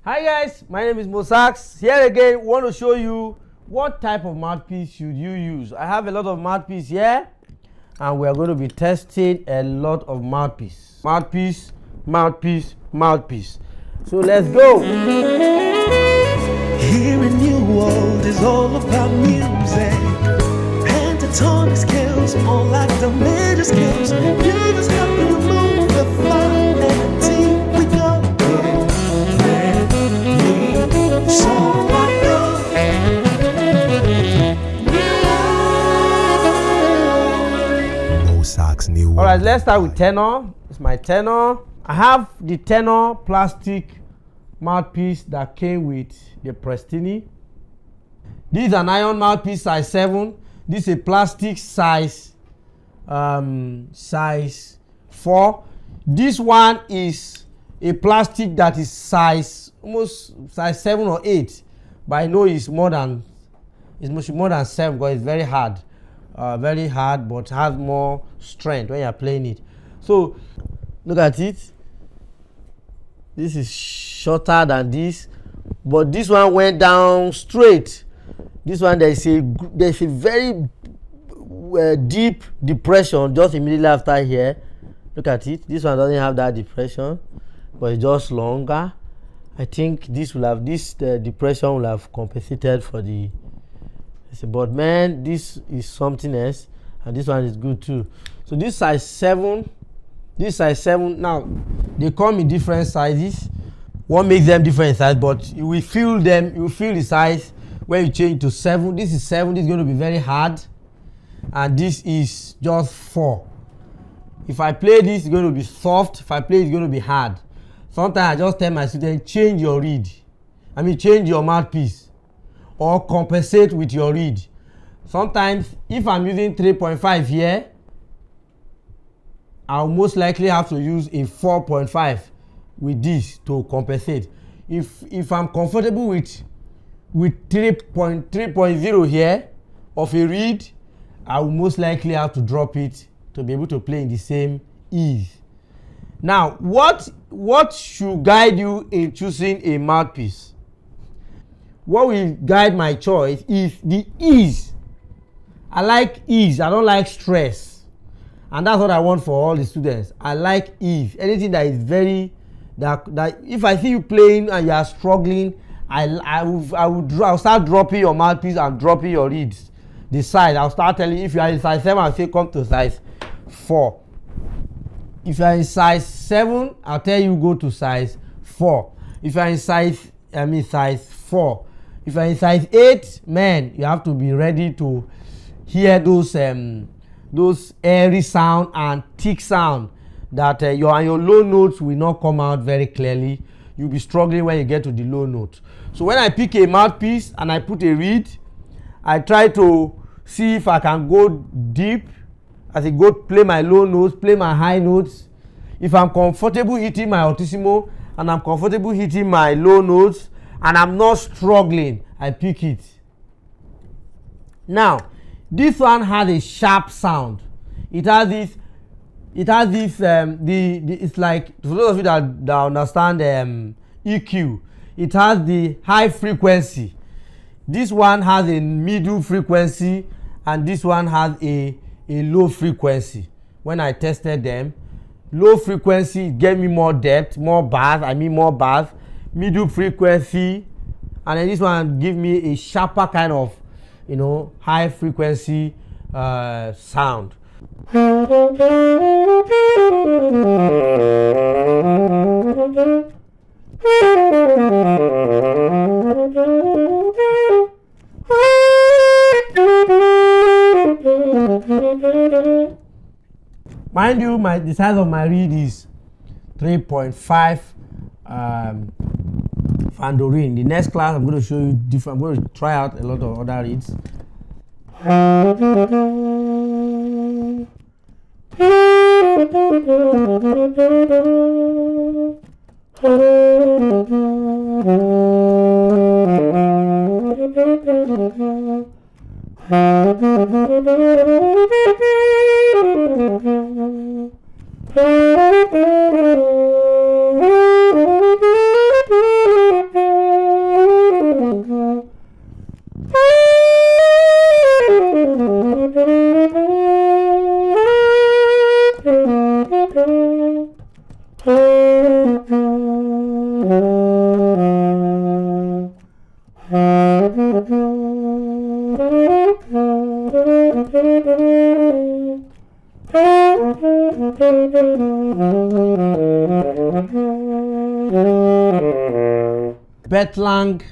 Hi guys, my name is MOSAX. Here again, want to show you what type of mouthpiece should you use. I have a lot of mouthpiece here, and we are going to be testing a lot of mouthpiece. Mouthpiece. So let's go. Here in New World is all about music. Pentatonic scales, more like the major scales. You just happen to move the fine and see we go. So I know. MOSAX New World. Alright, let's start with tenor. It's my tenor. I have the tenor plastic mouthpiece that came with the Prestini. This is an iron mouthpiece size 7. This is a plastic size 4. This one is a plastic that is almost size 7 or 8, but I know it's more than 7 because it's very hard, but has more strength when you're playing it. So look at it. This is shorter than this, but this one went down straight. This one there's a very deep depression just immediately after here. Look at it. This one doesn't have that depression, but it's just longer. I think this depression will have compensated for the. But man, this is something else, and this one is good too. So this size 7. This size 7, now they come in different sizes. What makes them different size, but you will feel them, you will feel the size when you change to 7. This is 7, this is going to be very hard, and this is just 4. If I play this, it's going to be soft. If I play, it's going to be hard. Sometimes I just tell my students, change your change your mouthpiece, or compensate with your reed. Sometimes if I'm using 3.5 here, I'll most likely have to use a 4.5 with this to compensate. If I'm comfortable with 3.0 here of a reed, I will most likely have to drop it to be able to play in the same ease. Now, what should guide you in choosing a mouthpiece? What will guide my choice is the ease. I like ease. I don't like stress. And that's what I want for all the students. I like ease. Anything that is that if I see you playing and you are struggling, I'll start dropping your mouthpiece and dropping your reeds. The size, I'll start telling you, if you are in size 7, I'll say come to size 4. If you are in size 7, I'll tell you go to size 4. If you are in size 4. If you are in size 8, man, you have to be ready to hear those airy sound and thick sound that your low notes will not come out very clearly. You'll be struggling when you get to the low note. So when I pick a mouthpiece and I put a reed, I try to see if I can go deep as I go play my low notes, play my high notes. If I'm comfortable hitting my altissimo and I'm comfortable hitting my low notes and I'm not struggling, I pick it. Now, this one has a sharp sound. It has this. It's like, for those of you that understand EQ, it has the high frequency. This one has a middle frequency, and this one has a low frequency. When I tested them, low frequency gave me more depth, more bass. More bass. Middle frequency, and then this one give me a sharper kind of, high frequency sound. Mind you, the size of my reed is 3.5 Dorian. The next class I'm going to show you different. I'm going to try out a lot of other reeds. Betlang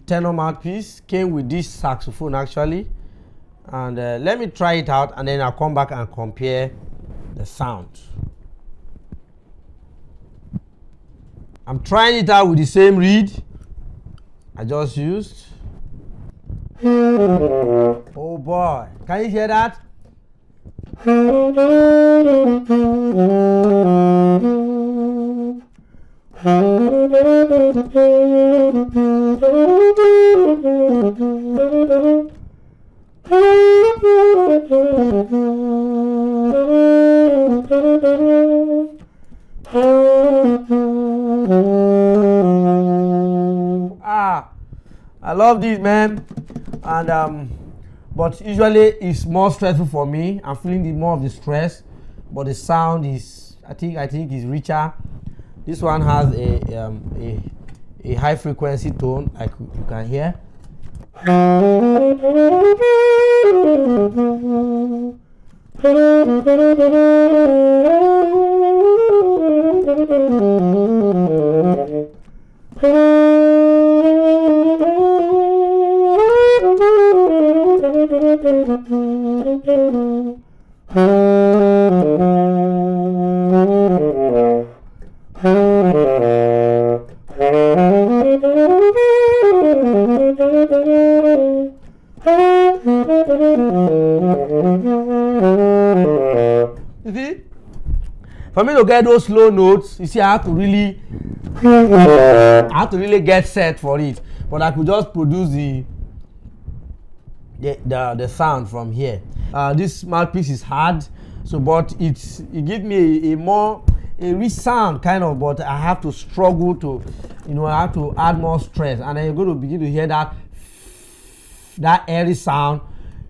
tenor mouthpiece. Came with this saxophone actually, and let me try it out, and then I'll come back and compare the sound. I'm trying it out with the same reed I just used. Oh boy, can you hear that? I love this, man, and but usually it's more stressful for me. I'm feeling more of the stress, but the sound is, I think is richer. This one has a high frequency tone, like you can hear. You see, for me to get those low notes, you see, I have to really get set for it. But I could just produce the sound from here. This mouthpiece is hard, so but it gives me a rich sound kind of, but I have to struggle to, I have to add more stress, and then you're going to begin to hear that airy sound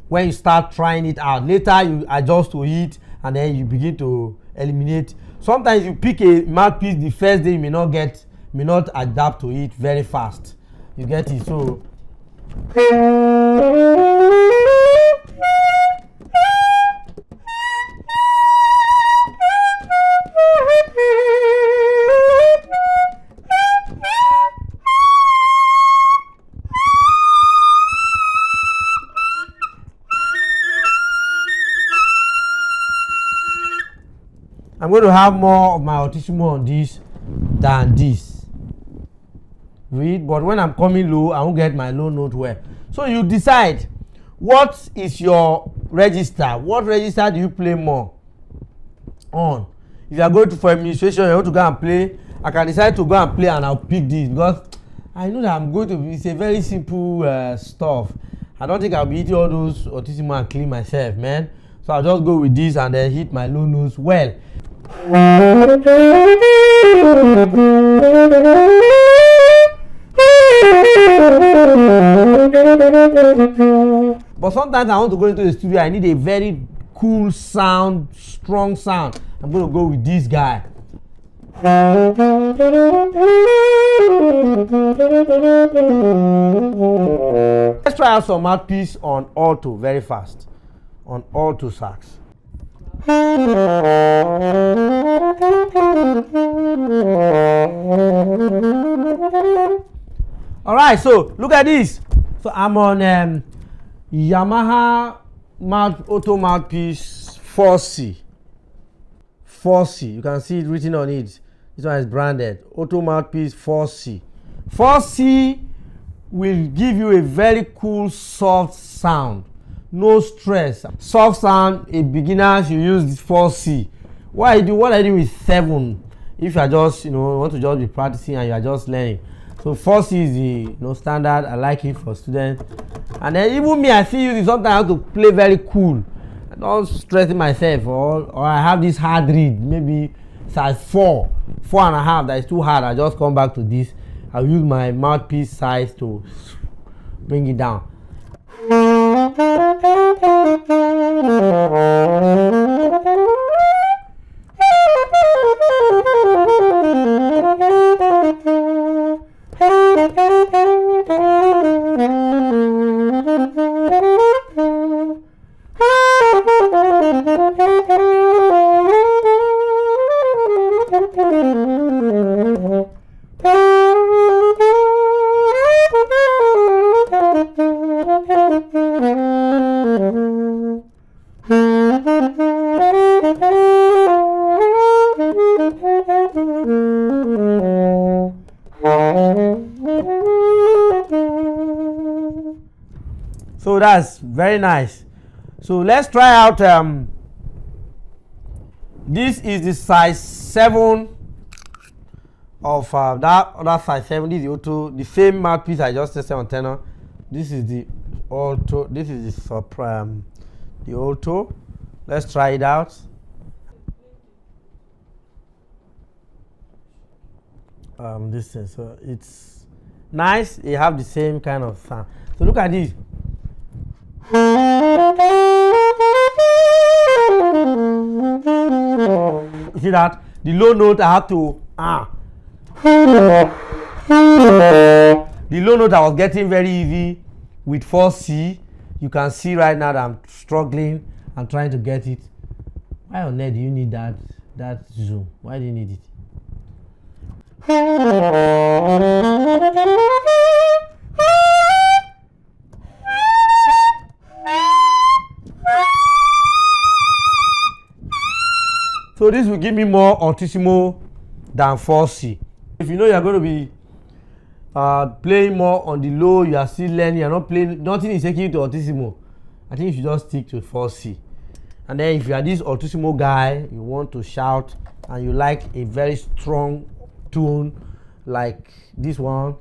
when you start trying it out. Later you adjust to it, and then you begin to eliminate. Sometimes you pick a mouthpiece the first day, you may not adapt to it very fast. You get it? So I'm going to have more of my Altissimo on this than this. Read, but when I'm coming low, I won't get my low note well. So you decide what is your register. What register do you play more on? If you are going for administration, you want to go and play, I can decide to go and play, and I'll pick this because I know that I'm going to. It's a very simple stuff. I don't think I'll be eating all those Altissimo and clean myself, man. So I'll just go with this and then hit my low notes well. But sometimes I want to go into the studio, I need a very cool sound, strong sound. I'm going to go with this guy. Let's try out some mouthpiece on alto very fast. On alto sax. All right, so look at this. So I'm on Yamaha auto mouthpiece 4C. 4C, you can see it written on it. This one is branded auto mouthpiece 4C. 4C will give you a very cool soft sound. No stress, soft sound. A beginner should use this 4C. What I do with 7 if you are just want to just be practicing and you are just learning. So 4C is the standard. I like it for students. And then even me, I still use it sometimes. I have to play very cool. I don't stress myself, or I have this hard reed, maybe size 4.5. That is too hard. I just come back to this. I'll use my mouthpiece size to bring it down. So that's very nice. So let's try out this is the size 7 of that other size 7. This is the alto, the same mouthpiece I just tested on tenor. This is the alto, this is the soprano, the alto. Let's try it out. This is so it's nice. It have the same kind of sound. So look at this. You see that the low note I have to the low note I was getting very easy with 4C. You can see right now that I'm struggling and trying to get it. Why on earth do you need that zoom? Why do you need it? So this will give me more altissimo than 4C. If you know you're going to be playing more on the low, you are still learning, you're not playing, nothing is taking you to altissimo, I think you should just stick to 4C. And then if you are this altissimo guy, you want to shout and you like a very strong tone like this one.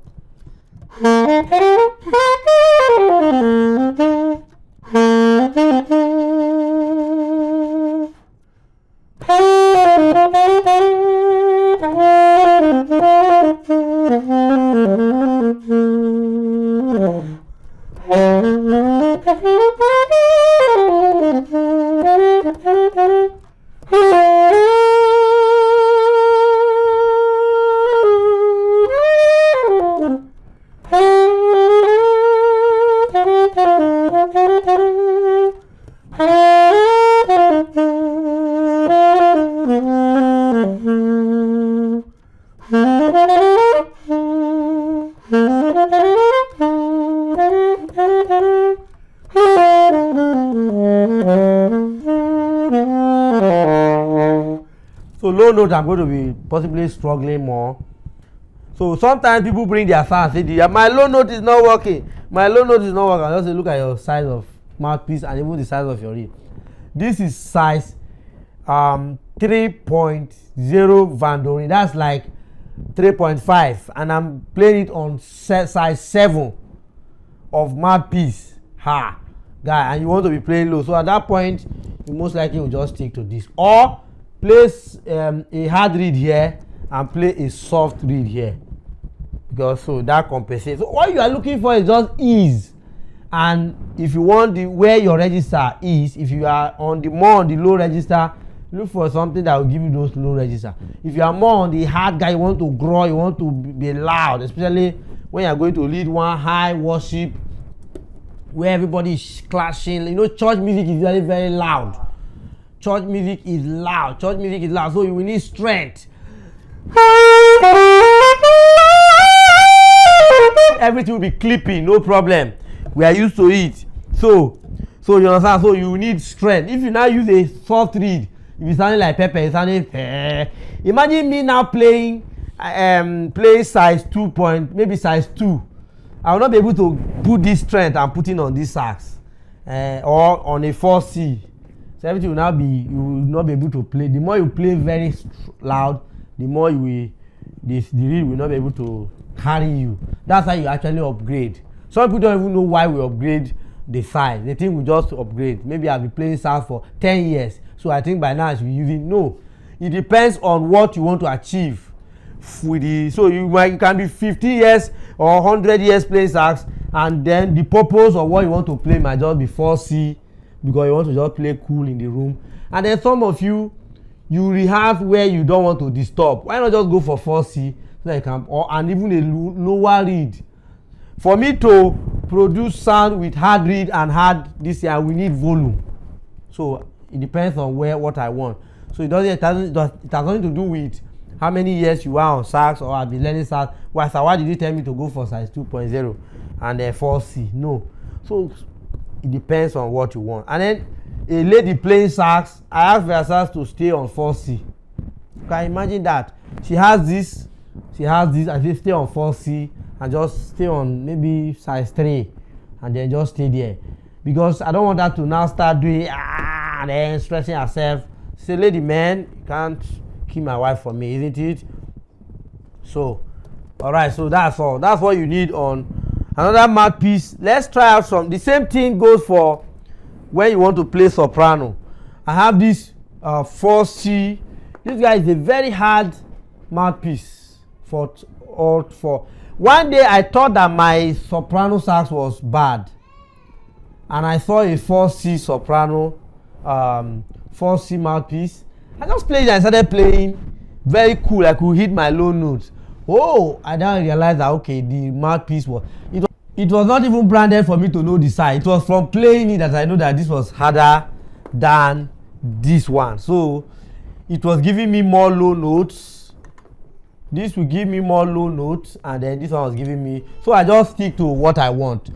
So low note I'm going to be possibly struggling more. So sometimes people bring their sound and say, my low note is not working. My low note is not working. I just say, look at your size of mouthpiece and even the size of your reed. This is size 3.0 Van Dorian. That's like 3.5, and I'm playing it on size 7 of mouthpiece. Ha, guy, and you want to be playing low. So at that point, you most likely will just stick to this, or place a hard reed here and play a soft reed here, because so that compensates. So what you are looking for is just ease. And if you want the where your register is, if you are on the more on the low register, look for something that will give you those low register. If you are more on the hard guy, you want to grow, you want to be loud, especially when you are going to lead one high worship where everybody is clashing. You know, church music is very, very loud. Church music is loud. Church music is loud. So you will need strength. Everything will be clipping, no problem. We are used to it. So you understand. So you need strength. If you now use a soft reed, if it's sounding like pepper, it's sounding. Imagine me now playing size 2 point, maybe size 2. I will not be able to put this strength and put it on this sax or on a 4C. So everything will now be, you will not be able to play. The more you play very loud, the more you will, the reed will not be able to carry you. That's how you actually upgrade. Some people don't even know why we upgrade the size. They think we just upgrade. Maybe I've been playing sax for 10 years. So I think by now I should be using. No. It depends on what you want to achieve. With the, so you can be 50 years or 100 years playing sax, and then the purpose of what you want to play might just be 4C, because you want to just play cool in the room. And then some of you rehearse where you don't want to disturb. Why not just go for 4C so that you can, and even a lower reed. For me to produce sound with hard reed and hard this year, we need volume. So it depends on what I want. So it has nothing to do with how many years you are on sax or I've been learning sax. Why did you tell me to go for size 2.0 and 4C? No. So it depends on what you want. And then a lady playing sax, I asked Versace to stay on 4C. Can you imagine that? She has this, I say stay on 4C and just stay on maybe size 3 and then just stay there, because I don't want her to now start doing and then stressing herself. Say, lady, man, you can't keep my wife for me, isn't it? So, all right, so that's all. That's what you need on another mouthpiece. Let's try out some. The same thing goes for when you want to play soprano. I have this 4C. This guy is a very hard mouthpiece for alt 4. One day I thought that my soprano sax was bad, and I saw a 4C soprano 4C mouthpiece. I just played it and started playing. Very cool. I could hit my low notes. Oh, I now realized that okay, the mouthpiece it was not even branded for me to know the size. It was from playing it that I know that this was harder than this one. So it was giving me more low notes. This will give me more low notes, and then this one was giving me. So I just stick to what I want.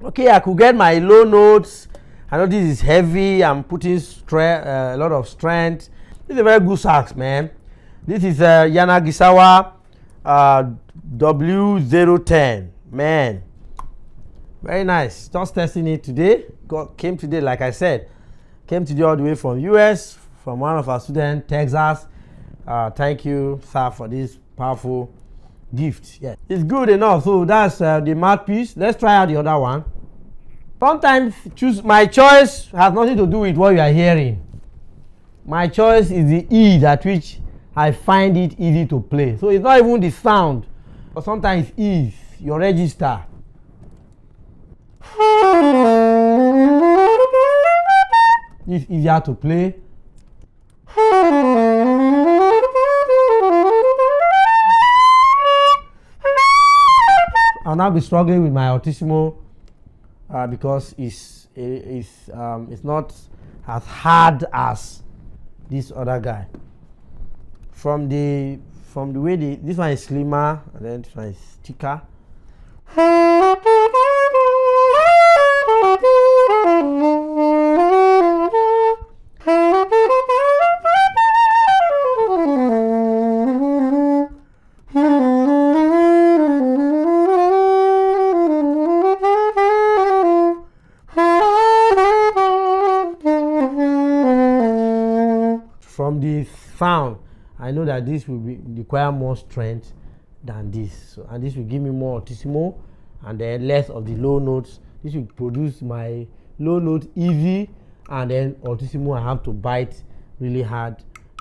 Okay, I could get my low notes. I know this is heavy. I'm putting a lot of strength. This is a very good sax, man. This is Yanagisawa W010. Man, very nice. Just testing it today. Came today, like I said. Came today all the way from US, from one of our students, Texas. Thank you, sir, for this powerful gift. Yeah, it's good enough. So that's the mouthpiece. Let's try out the other one. Sometimes my choice has nothing to do with what you are hearing. My choice is the ease at which I find it easy to play. So it's not even the sound, but sometimes it's ease, your register. It's easier to play. I'll now be struggling with my Altissimo because it's not as hard as this other guy. From the way this one is slimmer and then this one is thicker. From the sound, I know that this will require more strength than this. So, and this will give me more Altissimo and then less of the low notes. This will produce my low note easy, and then Altissimo I have to bite really hard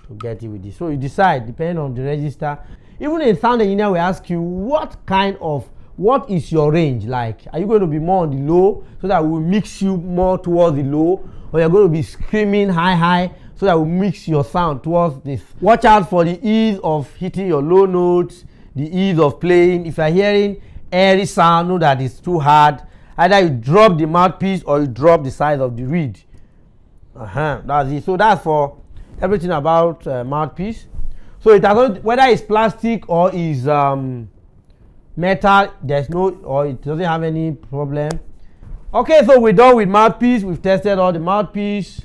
to get it with this. So you decide depending on the register. Even a sound engineer will ask you what is your range like. Are you going to be more on the low so that will mix you more towards the low, or you're going to be screaming high so that will mix your sound towards this. Watch out for the ease of hitting your low notes, the ease of playing. If you're hearing airy sound, know that it's too hard. Either you drop the mouthpiece or you drop the size of the reed. That's it. So that's for everything about mouthpiece. So it doesn't, whether it's plastic or is metal, there's no, or it doesn't have any problem. Okay, so we're done with mouthpiece. We've tested all the mouthpiece.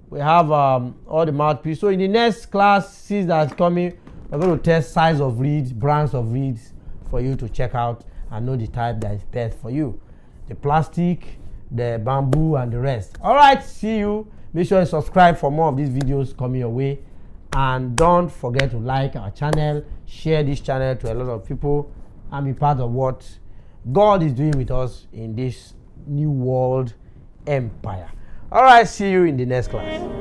We have all the mouthpiece. So in the next classes that's coming, we're going to test size of reeds, brands of reeds for you to check out and know the type that is best for you. The plastic, the bamboo, and the rest. All right, see you. Make sure you subscribe for more of these videos coming your way. And don't forget to like our channel, share this channel to a lot of people, and be part of what God is doing with us in this new world empire. All right, see you in the next class.